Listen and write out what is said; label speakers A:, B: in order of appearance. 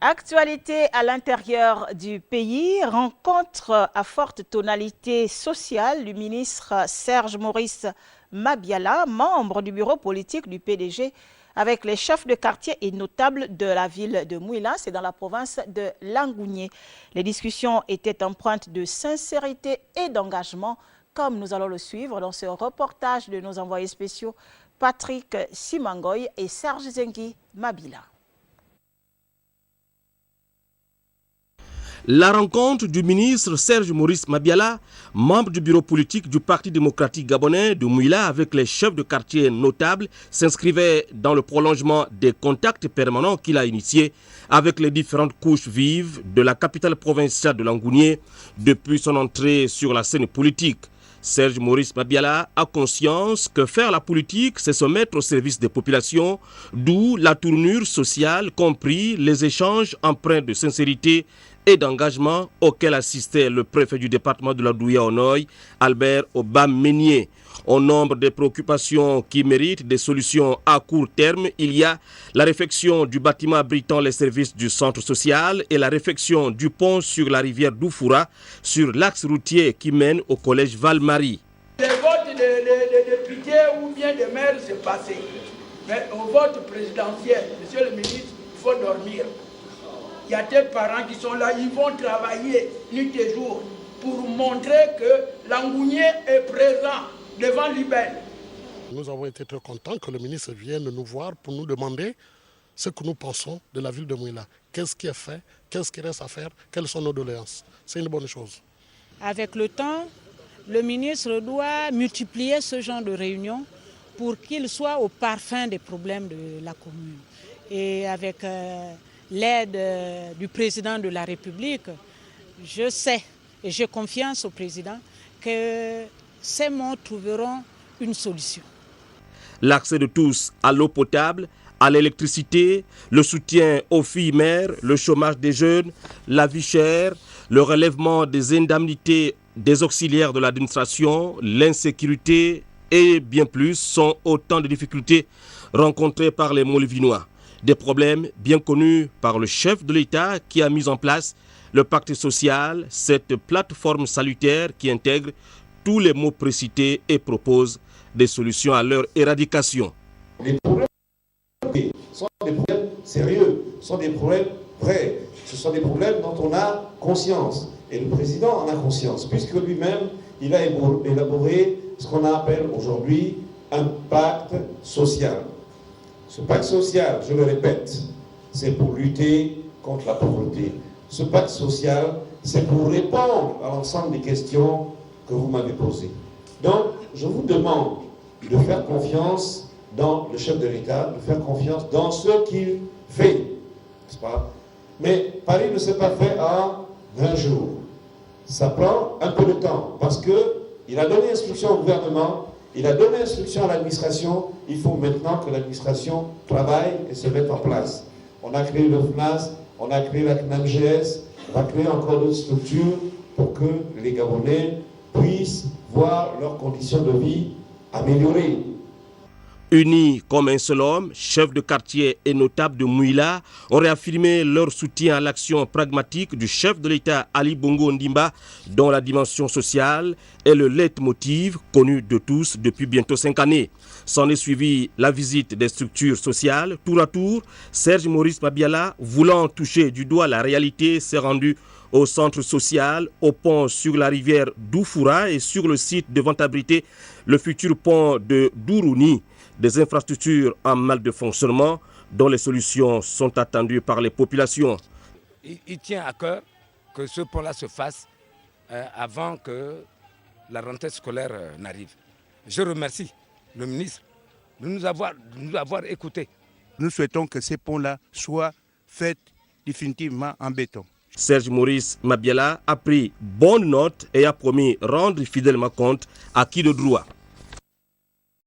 A: Actualité à l'intérieur du pays, rencontre à forte tonalité sociale du ministre Serge Maurice Mabiala, membre du bureau politique du PDG, avec les chefs de quartier et notables de la ville de Mouila, c'est dans la province de Langounié. Les discussions étaient empreintes de sincérité et d'engagement, comme nous allons le suivre dans ce reportage de nos envoyés spéciaux Patrick Simangoy et Serge Zengi Mabila.
B: La rencontre du ministre Serge Maurice Mabiala, membre du bureau politique du Parti démocratique gabonais de Mouila avec les chefs de quartier notables, s'inscrivait dans le prolongement des contacts permanents qu'il a initiés avec les différentes couches vives de la capitale provinciale de Langounié depuis son entrée sur la scène politique. Serge Maurice Mabiala a conscience que faire la politique, c'est se mettre au service des populations, d'où la tournure sociale, compris les échanges empreints de sincérité et d'engagement auquel assistait le préfet du département de la Douya-Onoy, Albert Obam-Meunier. Au nombre des préoccupations qui méritent des solutions à court terme, il y a la réfection du bâtiment abritant les services du centre social et la réfection du pont sur la rivière Doufoura sur l'axe routier qui mène au collège Val-Marie.
C: Les votes de députés ou bien de maires, c'est passé. Mais au vote présidentiel, monsieur le ministre, il faut dormir. Il y a des parents qui sont là, ils vont travailler nuit et jour pour montrer que Langounié est présent devant l'IBEL.
D: Nous avons été très contents que le ministre vienne nous voir pour nous demander ce que nous pensons de la ville de Mouila. Qu'est-ce qui est fait, qu'est-ce qui reste à faire, quelles sont nos doléances. C'est une bonne chose.
E: Avec le temps, le ministre doit multiplier ce genre de réunions pour qu'il soit au parfum des problèmes de la commune. Et avec l'aide du président de la République, je sais et j'ai confiance au président que ces mots trouveront une solution.
B: L'accès de tous à l'eau potable, à l'électricité, le soutien aux filles mères, le chômage des jeunes, la vie chère, le relèvement des indemnités des auxiliaires de l'administration, l'insécurité et bien plus sont autant de difficultés rencontrées par les Molivinois. Des problèmes bien connus par le chef de l'État qui a mis en place le pacte social, cette plateforme salutaire qui intègre tous les mots précités et propose des solutions à leur éradication.
F: Les problèmes sont des problèmes sérieux, sont des problèmes vrais. Ce sont des problèmes dont on a conscience. Et le président en a conscience, puisque lui-même, il a élaboré ce qu'on appelle aujourd'hui un pacte social. Ce pacte social, je le répète, c'est pour lutter contre la pauvreté. Ce pacte social, c'est pour répondre à l'ensemble des questions que vous m'avez posées. Donc, je vous demande de faire confiance dans le chef de l'État, de faire confiance dans ce qu'il fait, n'est-ce pas? Mais Paris ne s'est pas fait en 20 jours. Ça prend un peu de temps, parce qu'il a donné instruction au gouvernement, il a donné instruction à l'administration, il faut maintenant que l'administration travaille et se mette en place. On a créé le FNAS, on a créé la CNAMGS, on va créer encore d'autres structures pour que les Gabonais puissent voir leurs conditions de vie améliorées.
B: Unis comme un seul homme, chefs de quartier et notables de Mouila ont réaffirmé leur soutien à l'action pragmatique du chef de l'État Ali Bongo Ondimba, dont la dimension sociale est le leitmotiv connu de tous depuis bientôt 5 années. S'en est suivi la visite des structures sociales. Tour à tour, Serge Maurice Mabiala, voulant toucher du doigt la réalité, s'est rendu au centre social, au pont sur la rivière Doufoura et sur le site devant abriter le futur pont de Dourouni. Des infrastructures en mal de fonctionnement dont les solutions sont attendues par les populations.
G: Il tient à cœur que ce pont-là se fasse avant que la rentrée scolaire n'arrive. Je remercie le ministre de nous avoir écoutés.
H: Nous souhaitons que ces ponts-là soient faits définitivement en béton.
B: Serge Maurice Mabiala a pris bonne note et a promis rendre fidèlement compte à qui de droit.